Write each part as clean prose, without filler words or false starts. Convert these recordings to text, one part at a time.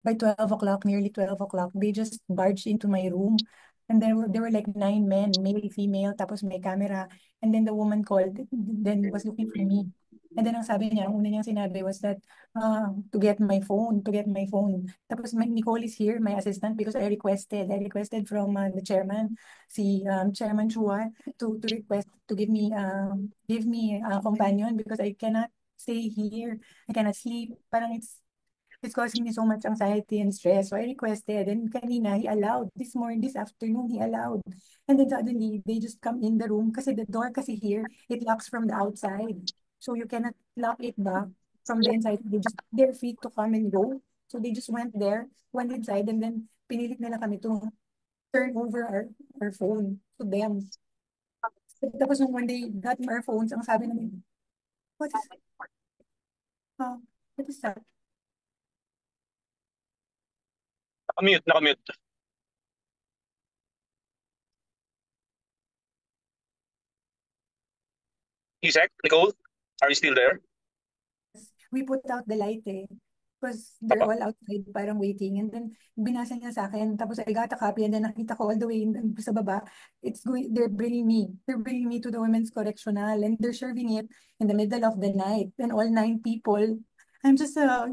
by 12 o'clock, nearly 12 o'clock, they just barged into my room. And there were like 9 men, male, female, tapos may camera. And then the woman called, then was looking for me. And then ang sabi niya, ang una niyang sinabi was that, to get my phone. Tapos Nicole is here, my assistant, because I requested from the chairman, si Chairman Chua, to request to give me a companion because I cannot stay here. I cannot sleep. Parang it's causing me so much anxiety and stress. So I requested, and kanina, he allowed. This afternoon, he allowed. And then suddenly, they just come in the room kasi the door kasi here, it locks from the outside. So you cannot lock it back from the inside. They're free to come and go. So they just went inside, and then pinilit nila kami to turn over our phone to them. Tapos nung when they got our phones, ang sabi namin, what is, uh, what is that? Nakamute, nakamute. Isaac, Nicole, are you still there? We put out the light because they're all outside parang waiting, and then binasa niya sa akin, tapos I got a copy, and then nakita ko all the way sa baba, they're bringing me to the women's correctional, and they're serving it in the middle of the night, and all 9 people. I'm just a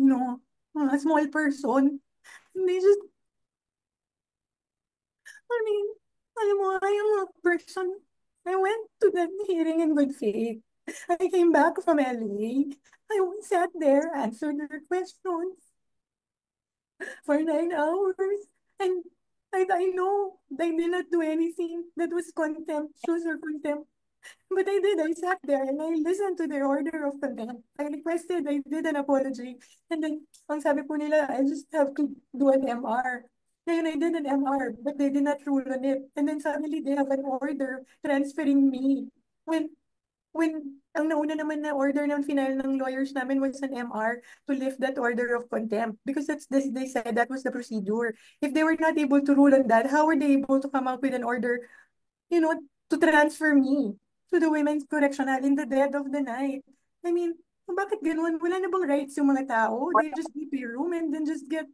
small person, and they just, I mean, alam mo, I am a person. I went to that hearing in good faith. I came back from LA. I sat there, answered their questions for 9 hours. And I know I did not do anything that was contemptuous or contempt. But I did. I sat there and I listened to their order of contempt. I requested, I did an apology. And then, ang sabi po nila, I just have to do an MR. Ngayon, I did an MR, but they did not rule on it. And then suddenly, they have an order transferring me. When ang nauna naman na order ng final ng lawyers namin was an MR to lift that order of contempt, because they said that was the procedure. If they were not able to rule on that, how were they able to come up with an order, you know, to transfer me to the women's correctional in the dead of the night? I mean, bakit ganun? Wala na bang rights yung mga tao? They just go to your room and then just get...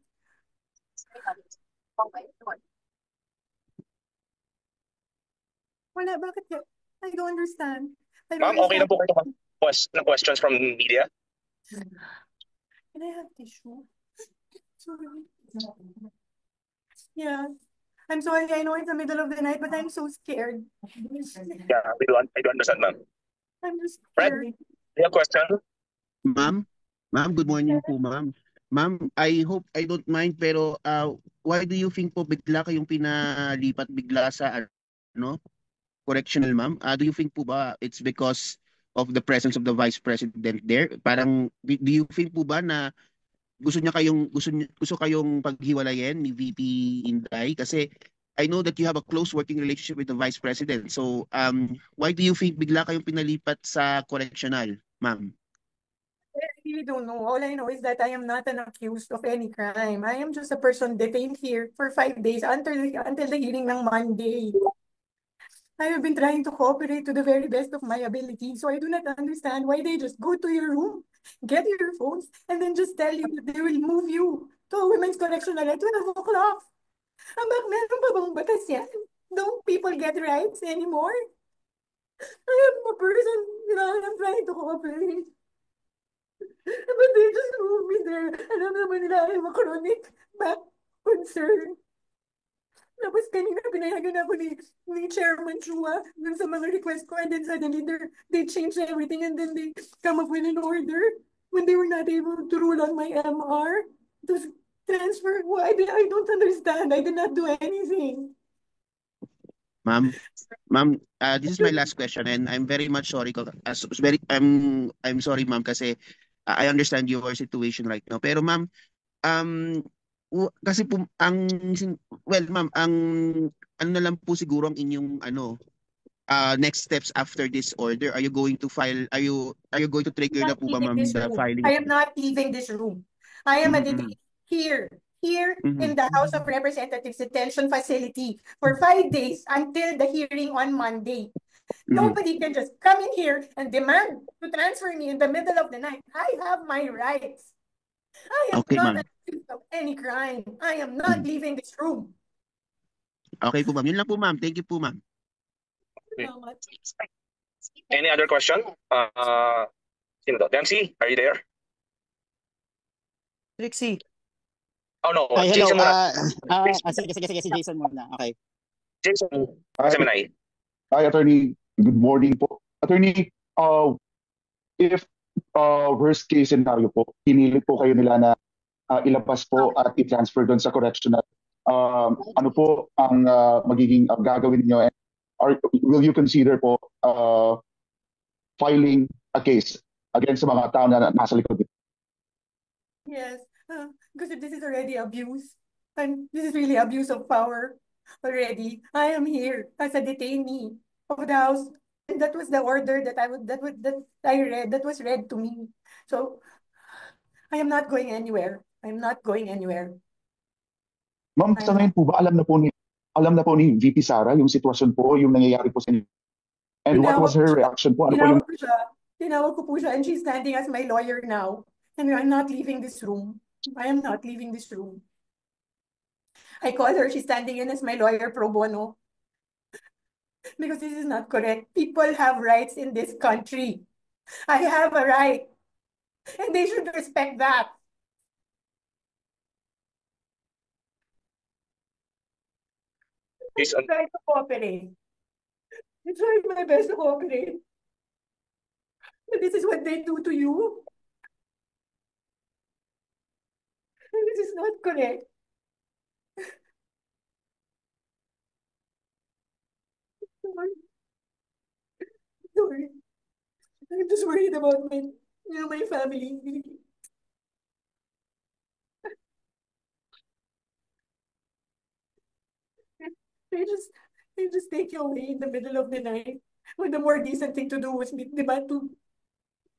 Wala, bakit? I don't understand. I don't Ma'am, okay understand. lang po kayo ng questions from media? Can I have tissue? Sorry. Yeah. I'm sorry, I know it's the middle of the night, but I'm so scared. Yeah, I do understand, ma'am. I'm just Fred, scared. do you have a question? Ma'am, good morning po, ma'am. Ma'am, I hope I don't mind, pero why do you think po bigla kayong pinalipat bigla sa ano, correctional, ma'am? Do you think po ba it's because of the presence of the Vice President there? Parang do you think po ba na gusto kayong paghiwalayin ni VP Inday? Kasi I know that you have a close working relationship with the Vice President. So why do you think bigla kayong pinalipat sa correctional, ma'am? I really don't know. All I know is that I am not an accused of any crime. I am just a person detained here for 5 days until the hearing ng Monday. I have been trying to cooperate to the very best of my ability, so I do not understand why they just go to your room, get your phones, and then just tell you that they will move you to a women's correctional at 12 o'clock. Meron pa bang batas yan? Don't people get rights anymore? I am a person, I'm trying to cooperate. But they just move me there. Alam naman nila, I'm a chronic back concern. Tapos kanina pinayagan ako ni Chairman Chua dun sa mga request ko, and then suddenly they changed everything, and then they come up with an order when they were not able to rule on my MR to transfer. Why? I don't understand. I did not do anything. Ma'am, this is my last question, and I'm very much sorry. I'm sorry, ma'am, kasi I understand your situation right now. Pero ma'am, kasi po ma'am, ang ano na lang po siguro ang inyong next steps after this order. Are you going to file? Are you going to trigger na po ba, ma'am, the filing? I am not leaving this room. I am a detainee here in the House of Representatives detention facility for 5 days until the hearing on Monday. Nobody can just come in here and demand to transfer me in the middle of the night. I have my rights. I am Okay, not ma'am. accused of any crime. I am not Mm. leaving this room. Okay po, ma'am. Yun lang po, ma'am. Thank you po, ma'am. Salamat. Any other question? Sino to? Dempsey, are you there? Trixie. Oh no, Hi, hello. Jason muna. Sige, si Jason muna. Okay. Jason, Hi, Gemini. hi, Attorney. Good morning po. Attorney, if worst case scenario po, pinilit po kayo nila na ilabas po at i-transfer doon sa correctional, ano po ang magiging gagawin niyo? And will you consider po filing a case against sa mga tao na nasa likod? Yes, because this is already abuse. And this is really abuse of power already. I am here as a detainee of the house. And that was the order that I read, that was read to me. So I am not going anywhere. I'm not going anywhere. Ma'am, sa ngayon po ba alam na po ni VP Sara yung sitwasyon po, yung nangyayari po sa inyo? And what was her reaction po? Ano po yung Tinawag ko po siya and she's standing as my lawyer now. And I'm not leaving this room. I am not leaving this room. I called her, she's standing in as my lawyer pro bono. Because this is not correct. People have rights in this country. I have a right. And they should respect that. Jason, I try to cooperate. I tried my best to cooperate. But this is what they do to you. And this is not correct. Sorry. Sorry. I'm just worried about my family. They just they just take you away in the middle of the night. When the more decent thing to do was diba, to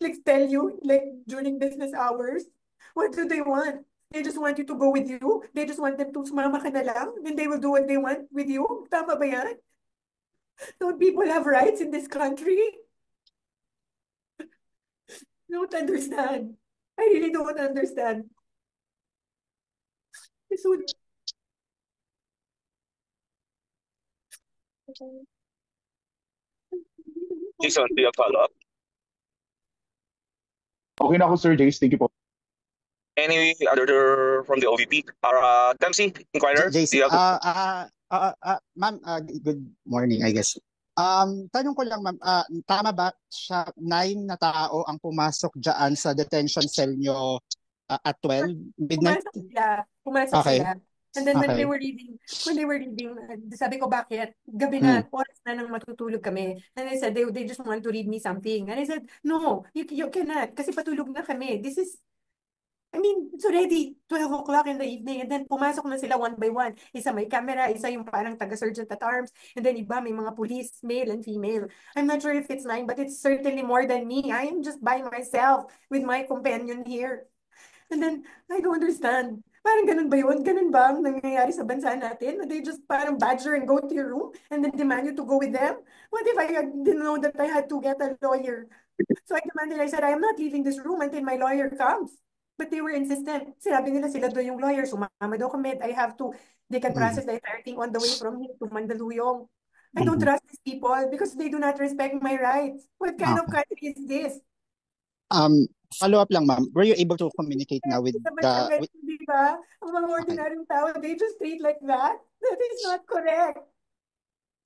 like tell you like during business hours. What do they want? They just want you to go with you. They just want them to sumama ka na lang. Then they will do what they want with you. Tama ba yan? Don't people have rights in this country? Don't understand. I really don't understand. So, Jason, do you have follow-up? Okay na ako, Sir Jace. Thank you po. Any other from the OVP? Dempsey, Inquirer, do Jason. you have Ma'am, good morning, I guess. Tanong ko lang, ma'am, tama ba siya 9 na tao ang pumasok dyan sa detention cell nyo at 12 midnight? Pumasok Okay. sila. And then when Okay. they were reading, sabi ko, bakit? Gabi na, oras na nang matutulog kami. And I said, they just want to read me something. And I said, no, you cannot. Kasi patulog na kami. I mean, it's already 12 o'clock in the evening. And then pumasok na sila one by one. Isa may camera, isa yung parang taga-sergeant at arms. And then iba may mga police, male and female. I'm not sure if it's 9, but it's certainly more than me. I am just by myself with my companion here. And then, I don't understand. Parang ganun ba yun? Ganun ba ang nangyayari sa bansa natin? They just parang badger and go to your room and then demand you to go with them? What if didn't know that I had to get a lawyer? So I demanded, I said, I am not leaving this room until my lawyer comes. But they were insistent. Sinabi nila sila doon yung lawyer. Sumama daw kami. They can process the entire thing on the way from here to Mandaluyong. I don't trust these people because they do not respect my rights. What kind of country is this? Follow up lang, ma'am. Were you able to communicate now with the... Diba? Ang mga ordinaryong tao, they just treat like that? That is not correct.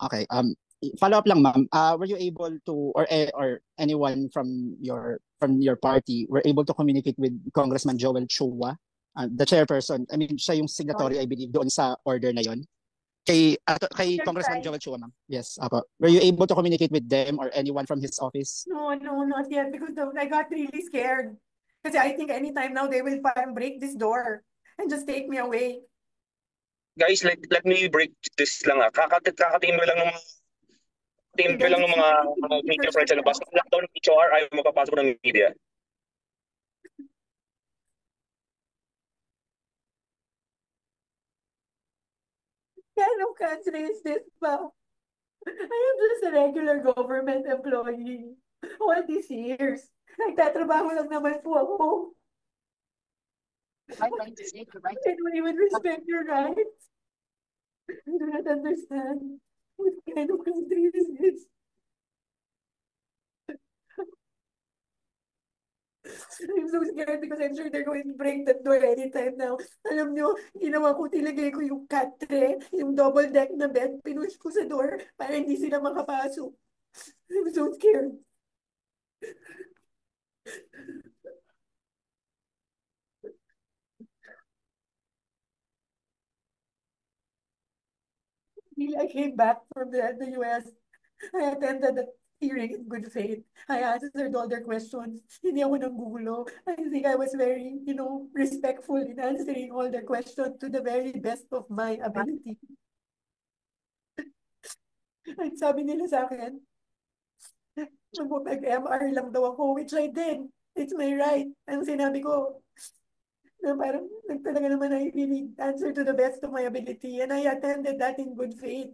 Okay. Follow up lang, ma'am. Were you able to, or anyone from your party, were able to communicate with Congressman Joel Chua, the chairperson? I mean, siya yung signatory, I believe, doon sa order na yon. Kay Congressman Joel Chua, ma'am. Yes, apo. Were you able to communicate with them or anyone from his office? No, not yet because I got really scared. Kasi I think anytime now they will parang break this door and just take me away. guys, let me break this lang. Kakatimbre lang ng mga media friends sa labas. Lockdown ng HOR, ayaw mapapasok ng media. What kind of country is this ba? I am just a regular government employee. All these years. Nagtatrabaho lang naman po ako. I don't even respect your rights. I do not understand. What kind of country is this? I'm so scared because I'm sure they're going to break that door anytime now. Alam nyo, ginawa ko, tilagay ko yung katre, yung double deck na bed, pinush ko sa door para hindi sila makapasok. I'm so scared. I came back from the US. I attended the hearing in good faith. I answered all their questions. Hindi ako nanggulo. I think I was very, respectful in answering all their questions to the very best of my ability. At sabi nila sa akin, mag-MR lang daw ako, which I did. It's my right. Ang sinabi ko, na parang talaga naman I really answer to the best of my ability. And I attended that in good faith.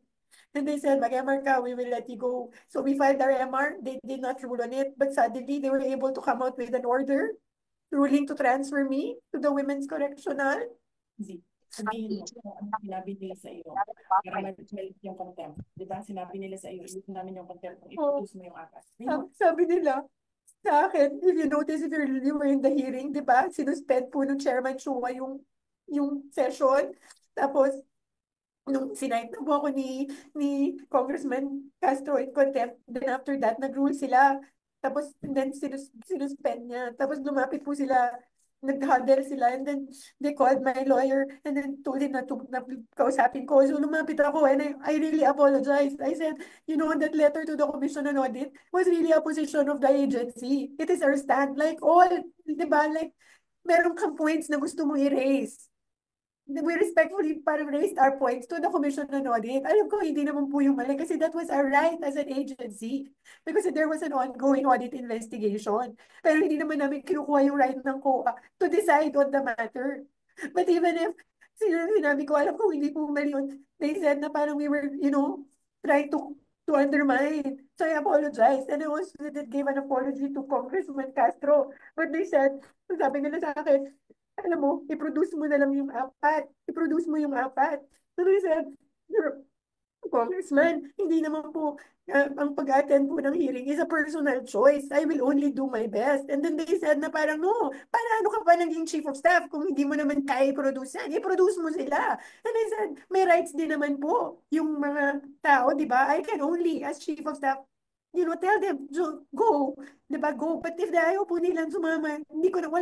And they said, mag-MR ka, we will let you go. So we filed our MR. They did not rule on it. But suddenly, they were able to come out with an order ruling to transfer me to the Women's Correctional. Sabihin mo, ano sinabi nila sa iyo para ma-melt yung contempt. Di ba? Sinabi nila sa iyo, ilitin namin yung contempt kung i-produce mo yung akas. Sabi nila, sa akin, if you notice, if you were in the hearing, di ba? Sinuspend po ng Chairman Chua yung session. Tapos, nung sinight na po ako ni Congressman Castro in contempt, then after that, nag-rule sila. Tapos, then sinuspend niya. Tapos, lumapit po sila, nag-huddle sila, and then they called my lawyer, and then told him na kausapin ko. So, lumapit ako, and I really apologized. I said, that letter to the Commission on Audit was really a position of the agency. It is our stand. Like all, di ba? Like, meron kang points na gusto mo i-raise. We respectfully parang raised our points to the Commission on Audit. Alam ko, hindi naman po yung mali kasi that was our right as an agency because there was an ongoing audit investigation. Pero hindi naman namin kinukuha yung right ng COA to decide on the matter. But even if sinabi ko, alam ko, hindi po mali yun. They said na parang we were, trying to undermine. So I apologized. And I also gave an apology to Congressman Castro. But they said, sabi nila sa akin, alam mo, i-produce mo na lang yung apat. I-produce mo yung apat. So they said, Congressman, hindi naman po ang pag-attend po ng hearing is a personal choice. I will only do my best. And then they said na parang, no, para ano ka pa naging chief of staff kung hindi mo naman kaya i-produce yan? I-produce mo sila. And I said, may rights din naman po yung mga tao, di ba? I can only, as chief of staff, tell them, go, di ba, go. But if ayaw po nilang sumama, hindi ko na,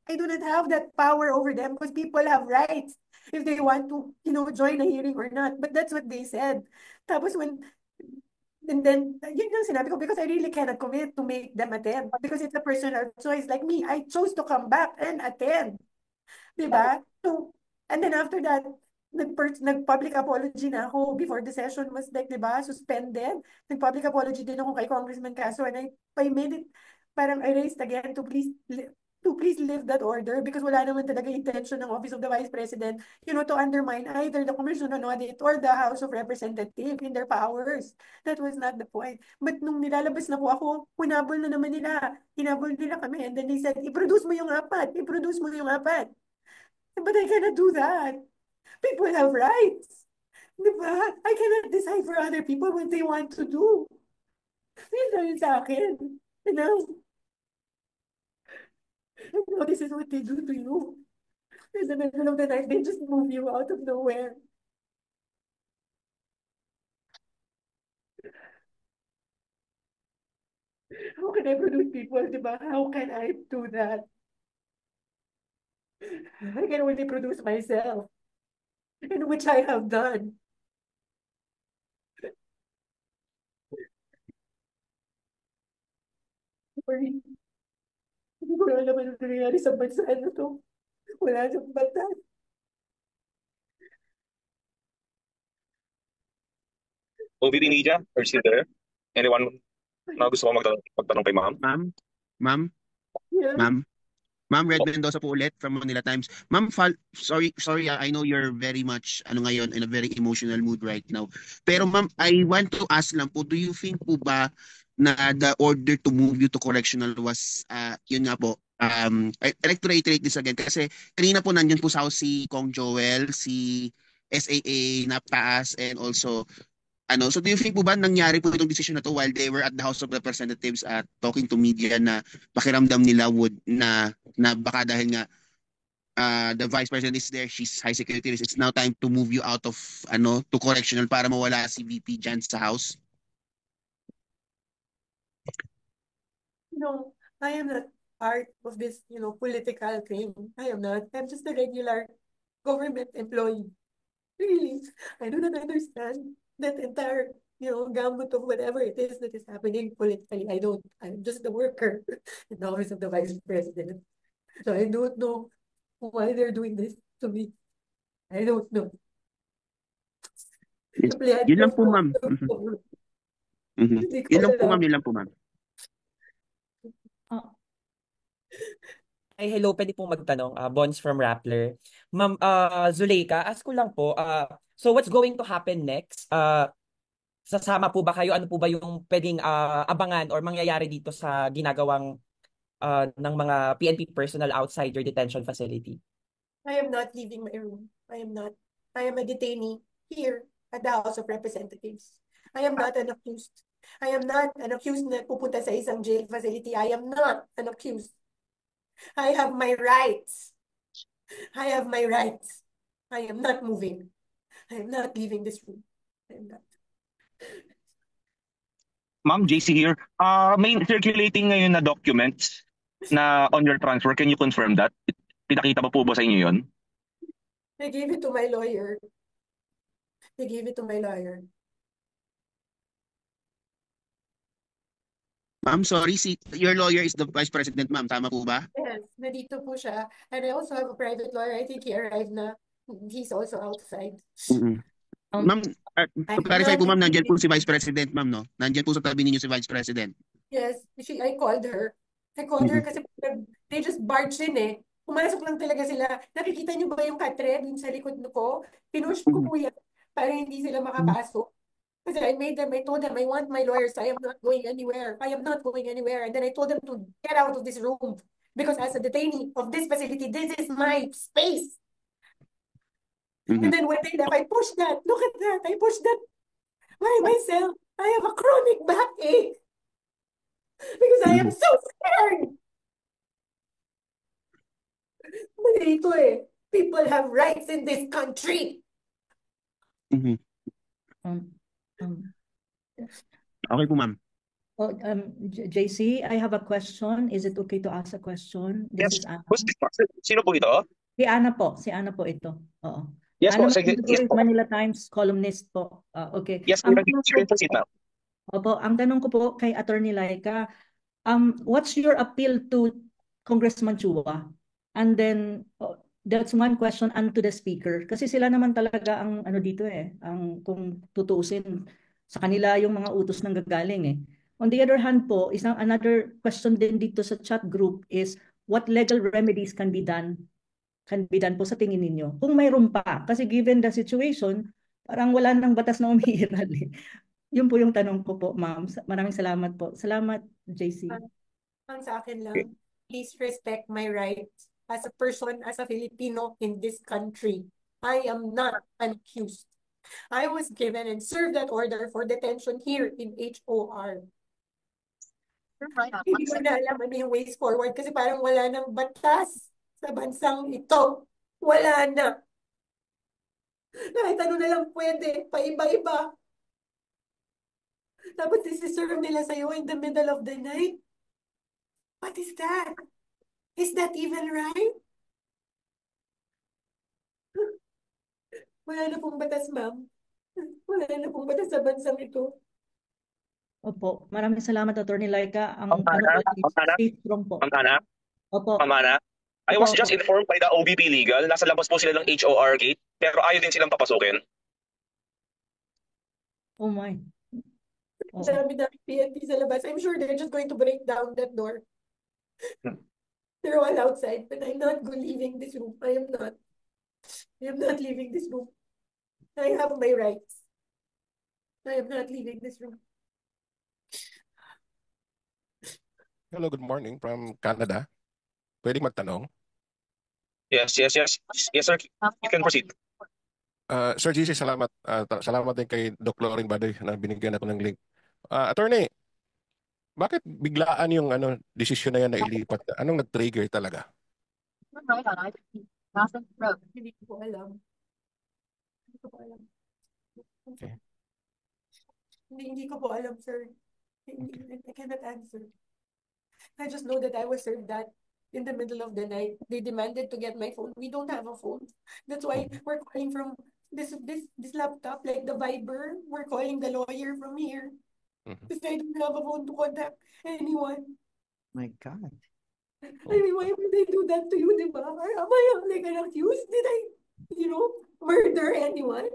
I do not have that power over them because people have rights if they want to, join a hearing or not. But that's what they said. Tapos and then, yun yung sinabi ko because I really cannot commit to make them attend because it's a personal choice. Like me, I chose to come back and attend. Diba? So, and then after that, nag-public apology na ako before the session was like, diba, suspended. Nag-public apology din ako kay Congressman Castro and I made it, parang I raised again to please lift that order because wala naman talaga intention ng Office of the Vice President, to undermine either the Commission on Audit or the House of Representatives in their powers. That was not the point. But nung nilalabas na po ako, hinabol na naman nila. Hinabol nila kami. And then they said, i-produce mo yung apat. I-produce mo yung apat. But I cannot do that. People have rights. Diba? I cannot decide for other people what they want to do. Yun sa akin. No, this is what they do to you. In the middle of the night, they just move you out of nowhere. How can I produce people, diba? How can I do that? I can only produce myself, and which I have done. Sorry. Hindi ko alam ano nangyayari sa bansa na to. Wala siyang batas. OVP Media, are you still there? Anyone na gusto ko magtanong kay ma'am? Ma'am? Yeah. Ma'am Red Mendoza po ulit from Manila Times. Ma'am, sorry, I know you're very much ngayon in a very emotional mood right now. Pero ma'am, I want to ask lang po, do you think po ba na the order to move you to correctional was, yun nga po, I like to reiterate this again kasi kanina po nandyan po sa house si Kong Joel, si SAA, Naptaas, and also, so do you think po ba nangyari po itong decision na to while they were at the House of Representatives at talking to media na pakiramdam nila na baka dahil nga the vice president is there, she's high security risk, it's now time to move you out of, to correctional para mawala si VP dyan sa house? No, I am not part of this, political thing. I am not. I'm just a regular government employee. Really, I do not understand that entire, gambit of whatever it is that is happening politically. I don't. I'm just a worker in the office of the vice president. So I don't know why they're doing this to me. I don't know. Simply, I Yun lang don't po, know. ma'am. Yun lang po, ma'am. Yun lang po, ma'am. Ay, hello, pwede pong magtanong. Bonds from Rappler. Ma'am Zuleika, ask ko lang po, so what's going to happen next? Sasama po ba kayo? Ano po ba yung pwedeng abangan or mangyayari dito sa ginagawang ng mga PNP personnel outside your detention facility? I am not leaving my room. I am not. I am a detainee here at the House of Representatives. I am not an accused. I am not an accused na pupunta sa isang jail facility. I am not an accused. I have my rights. I have my rights. I am not moving. I am not leaving this room. I am not. Ma'am, JC here. May circulating ngayon na documents na on your transfer. Can you confirm that? Pinakita pa po ba sa inyo yun? I gave it to my lawyer. I gave it to my lawyer. Ma'am, sorry, your lawyer is the vice president, ma'am. Tama po ba? Yes, nandito po siya. And I also have a private lawyer. I think he arrived na. He's also outside. Ma'am, to clarify po, ma'am, nandiyan po si vice president, ma'am, no? Nandiyan po sa tabi ninyo si vice president. Yes, I called her. I called her kasi they just barged in eh. Pumasok lang talaga sila. Nakikita niyo ba yung katre dun sa likod ko? Pinush ko po yan para hindi sila makapasok. Kasi I told them, I want my lawyers. I am not going anywhere. I am not going anywhere. And then I told them to get out of this room. Because as a detainee of this facility, this is my space. And then when they left, I pushed that. Look at that. I pushed that by myself. I have a chronic backache. Because I am so scared. Malito eh. People have rights in this country. Okay po, ma'am. JC, I have a question. Is it okay to ask a question? Yes. Is Anna. Sino po ito? Si Anna po. Si Anna po ito. Oo. Yes Anna po. Sige. Yes po. Manila Times columnist po. Okay. Yes, you can proceed now. Opo, ang tanong ko po kay Attorney Laika, what's your appeal to Congressman Chua? And then, that's one question unto the speaker. Kasi sila naman talaga ang dito ang kung tutuusin sa kanila yung mga utos nang gagaling eh. On the other hand po, another question din dito sa chat group is what legal remedies can be done po sa tingin ninyo? Kung mayroon pa, kasi given the situation, parang wala nang batas na umiiral eh. Yun po yung tanong ko po, ma'am. Maraming salamat po. Salamat, JC. Ang sa akin lang, please respect my rights as a person, as a Filipino in this country. I am not an accused. I was given and served that order for detention here in HOR. Hindi ko na alam ano yung ways forward kasi parang wala nang batas sa bansang ito. Wala na. Kahit ano na lang pwede, paiba-iba. Tapos isi-serve nila sa'yo in the middle of the night. What is that? Is that even right? Wala na pong batas, ma'am. Wala na pong batas sa bansang ito. Opo, maraming salamat, Attorney Laika. Ma'am Ana? Stay strong po. Ma'am Ana? Opo. Ma'am Ana? I was just informed by the OBP Legal. Nasa labas po sila ng HOR gate, pero ayaw din silang papasukin. Oh my. Sabi na PNP sa labas. I'm sure they're just going to break down that door. They're all outside, but I'm not leaving this room. I am not. I am not leaving this room. I have my rights. I am not leaving this room. Hello, good morning from Canada. Pwedeng magtanong? Yes, yes, yes. Yes, sir. You can proceed. Sir GC, salamat. Salamat din kay Doc Loring Badoy na binigyan ako ng link. Attorney, bakit biglaan yung desisyon na yan na ilipat? Anong nag-trigger talaga? Hindi ko po alam. Hindi ko po alam. Okay. Hindi ko po alam, sir. I cannot answer. I just know that I was served that in the middle of the night. They demanded to get my phone. We don't have a phone. That's why we're calling from this laptop, like the Viber. We're calling the lawyer from here. Because I don't have a phone to contact anyone. My God. I mean, why would they do that to you, di ba? Am I like an accused? Did I, murder anyone?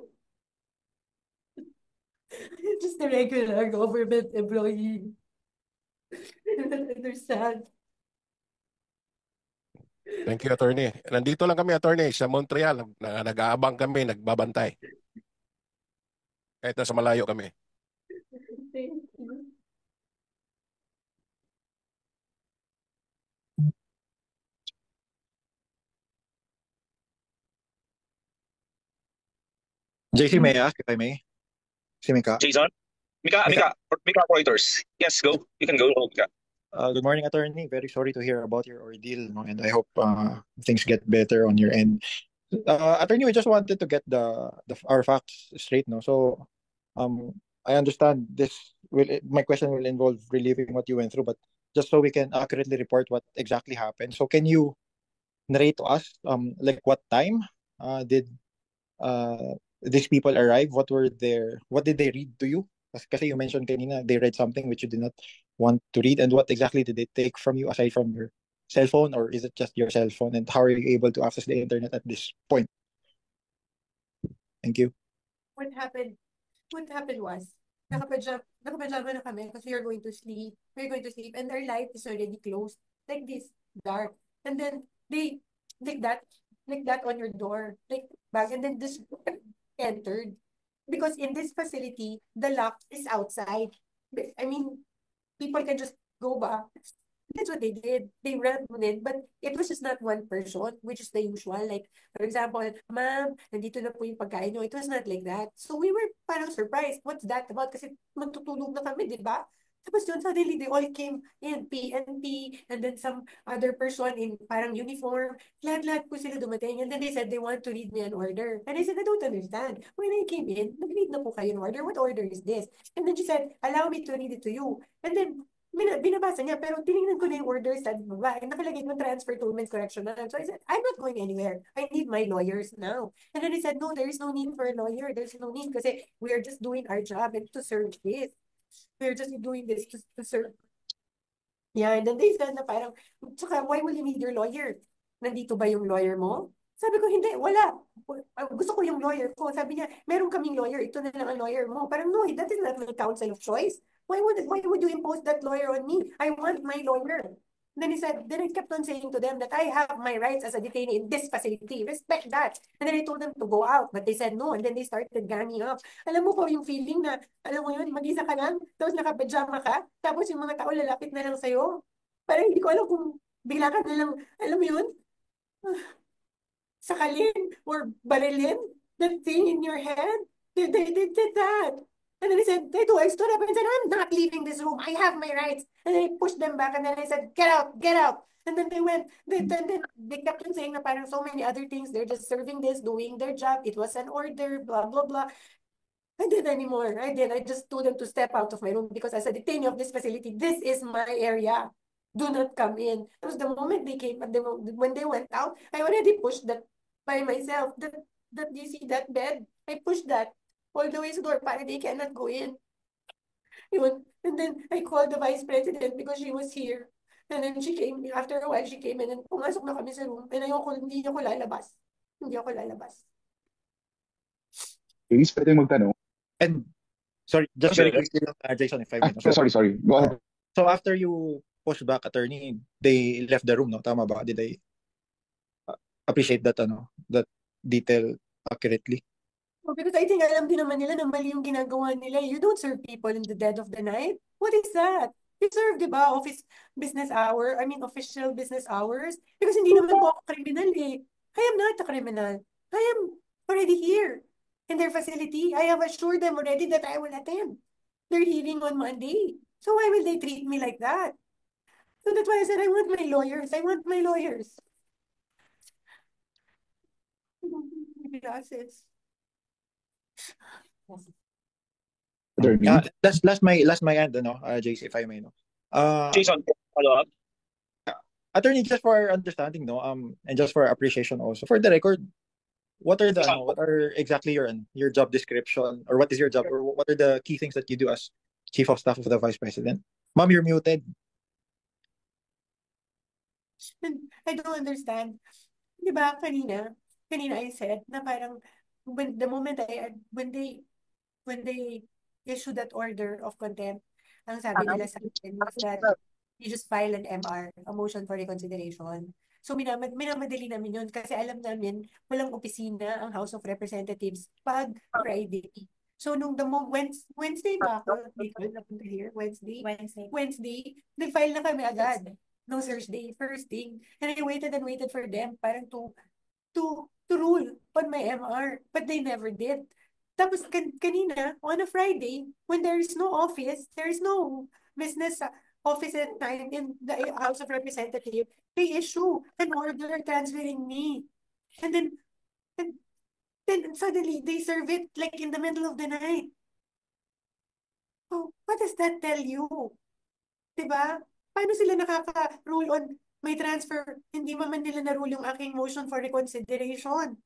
Just a regular government employee. I don't understand. Thank you, attorney. Nandito lang kami, attorney, sa Montreal. Nag-aabang kami, nagbabantay. Kahit nasa malayo kami. Thank you. JC, may I ask if I may? Si Mika. Jason? Mika Reuters. Yes, go. You can go, Mika. Good morning, attorney. Very sorry to hear about your ordeal, no? And I hope things get better on your end. Attorney, we just wanted to get our facts straight, no? So, I understand my question will involve reliving what you went through, but just so we can accurately report what exactly happened. So, can you narrate to us, like what time did these people arrive? What did they read to you? Kasi you mentioned kanina they read something which you did not want to read, and what exactly did they take from you aside from your cell phone, or is it just your cell phone, and how are you able to access the internet at this point? Thank you. What happened was, nakapajama na kami kasi we're going to sleep, and our light is already closed, like this, dark. And then they, like that on your door, like back, and then this entered. Because in this facility, the lock is outside. I mean, people can just go back. That's what they did. They ran in, but it was just not one person, which is the usual. Like, for example, ma'am, nandito na po yung pagkain nyo. It was not like that. So we were parang surprised. What's that about? Kasi magtutulog na kami, di ba? Tapos yun, suddenly they all came in, PNP, and then some other person in parang uniform. Lahat-lahat po sila dumating. And then they said they want to read me an order. And I said, I don't understand. When I came in, nag-read na po kayo an order. What order is this? And then she said, allow me to read it to you. And then binabasa niya, pero tinignan ko na yung order sa baba. And nakalagay mo transfer to Women's Correctional. So I said, I'm not going anywhere. I need my lawyers now. And then he said, no, there is no need for a lawyer. There's no need kasi we are just doing our job and to serve this. We're just doing this to serve. Yeah, and then they said na parang, tsaka, why will you need your lawyer? Nandito ba yung lawyer mo? Sabi ko, hindi, wala. Gusto ko yung lawyer ko. Sabi niya, meron kaming lawyer, ito na lang ang lawyer mo. Parang, no, that is not my counsel of choice. Why would you impose that lawyer on me? I want my lawyer. Then I kept on saying to them that I have my rights as a detainee in this facility. Respect that. And then I told them to go out, but they said no. And then they started ganging up. Alam mo ko yung feeling na, alam mo yun, mag-isa ka lang, tapos nakapajama ka, tapos yung mga tao lalapit na lang sa'yo. Parang hindi ko alam kung bigla ka na lang, alam mo yun, sakalin or barilin, that thing in your head. They did that. And then I said, I stood up and said, I'm not leaving this room. I have my rights. And then I pushed them back and then I said, get out, get out. And then they went, then they kept on saying na parang so many other things. They're just serving this, doing their job. It was an order, blah, blah, blah. I didn't anymore. I just told them to step out of my room because as a detainee of this facility, this is my area. Do not come in. It was the moment they came, and when they went out, I already pushed that by myself. That you see that bed? I pushed that all the way to the door para they cannot go in. And then I called the vice president because she was here. And then she came, after a while, she came in and pumasok na kami sa room. And hindi ako lalabas. Hindi ako lalabas. Please, pwede magtanong. And sorry, just very quickly, Jason, if I may. Sorry. Go ahead. So after you pushed back, attorney, they left the room, no? Tama ba? Did they appreciate that detail accurately? Because I think alam din naman nila na mali yung ginagawa nila. You don't serve people in the dead of the night. What is that? You serve, di ba, official business hours? Because hindi naman po ako criminal eh. I am not a criminal. I am already here in their facility. I have assured them already that I will attend their hearing on Monday. So why will they treat me like that? So that's why I said I want my lawyers. I want my lawyers. Glasses. Attorney? Last my end, no, JC, if I may, no. Jason, follow up. Attorney, just for our understanding, no, and just for appreciation also, for the record, what are exactly your job description, or what is your job, or what are the key things that you do as Chief of Staff of the Vice President? Ma'am, you're muted. I don't understand. Di ba, kanina I said na parang when they issue that order of contempt, ang sabi nila sa akin was that you just file an MR, a motion for reconsideration. So minamadali namin yun kasi alam namin walang opisina ang House of Representatives pag Friday. So nung Wednesday ba ako? Here, Wednesday, nag-file na kami agad. No, Thursday, first thing. And I waited and waited for them parang to rule on my MR. But they never did. Tapos kanina, on a Friday, when there is no office, there is no business office at time in the House of Representatives, they issue an order transferring me. And then suddenly they serve it like in the middle of the night. Oh, what does that tell you? Diba? Paano sila nakaka-rule on may transfer? Hindi man nila na-rule yung aking motion for reconsideration.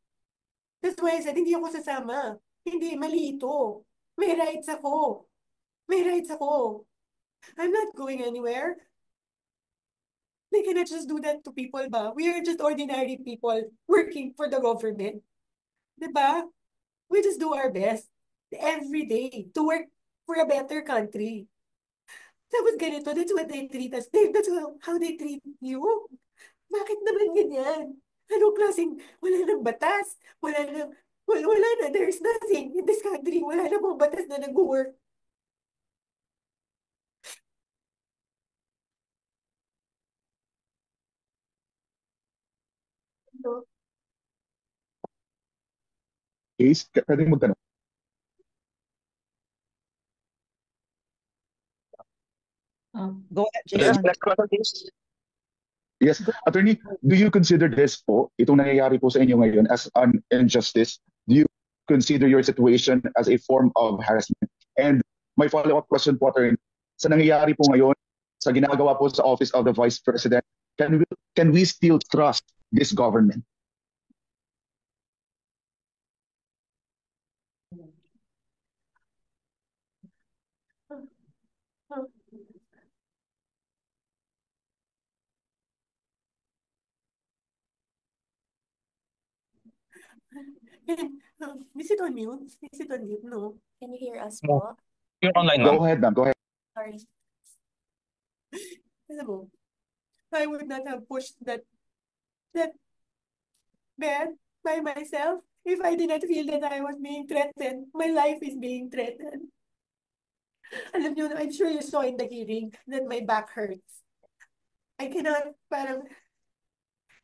That's why I said, hindi ako sasama. Hindi, mali ito. May rights ako. I'm not going anywhere. They cannot just do that to people ba? We are just ordinary people working for the government. Diba? We just do our best every day to work for a better country. Tapos ganito, that's what they treat us. That's how they treat you. Bakit naman ganyan? Anong klaseng, wala nang batas, wala na, there's nothing in this country. Wala na pong batas na nag-work. No? Case, pwede mo tanong. Go ahead, Jason. Next question, please. Yes, Attorney, do you consider this po, itong nangyayari po sa inyo ngayon as an injustice? Do you consider your situation as a form of harassment? And my follow-up question po, Attorney, sa nangyayari po ngayon, sa ginagawa po sa Office of the Vice President, can we still trust this government? Is it on mute? Is it on mute? No. Can you hear us No. po? You're online, ma'am. Go ahead, ma'am. Go ahead. Sorry. Alam mo, I would not have pushed that bed by myself if I did not feel that I was being threatened. My life is being threatened. Alam niyo, I'm sure you saw in the hearing that my back hurts. I cannot parang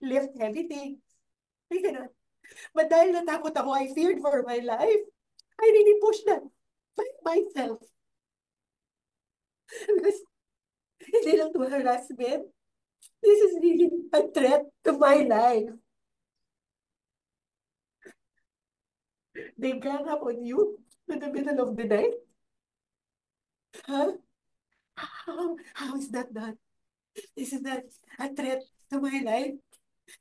lift heavy things. I cannot. But dahil natakot ako, I feared for my life. I really pushed that by myself. Because hindi lang to harassment. This is really a threat to my life. They gang up on you in the middle of the night. Huh? How is that done? Isn't that a threat to my life?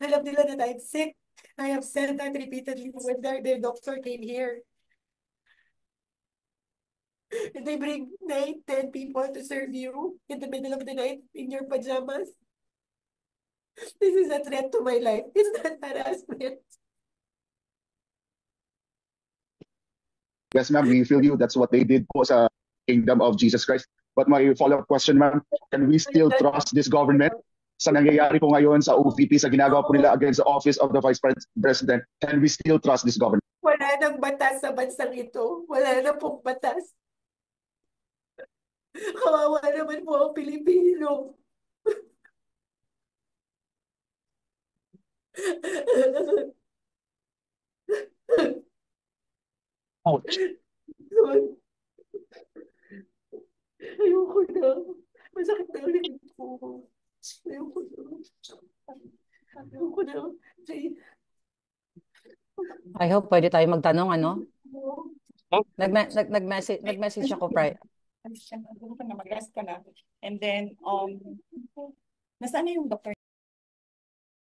Alam nila that I'm sick. I have said that repeatedly when their doctor came here. And they bring 9, 10 people to serve you in the middle of the night in your pajamas. This is a threat to my life. It's not harassment. Yes, ma'am, we feel you. That's what they did po sa Kingdom of Jesus Christ. But my follow-up question, ma'am, can we still trust this government sa nangyayari po ngayon sa OVP, sa ginagawa po nila against the Office of the Vice President? Can we still trust this government? Wala nang batas sa bansang ito. Wala na pong batas. Kawawa naman po ang Pilipino. Ouch. Ayoko na. Masakit na ulit po. Ayoko na. Ayoko na. I hope pwede tayo magtanong, ano? Nag-message ako prior. Mag-rest ka na. And then, nasaan na yung doctor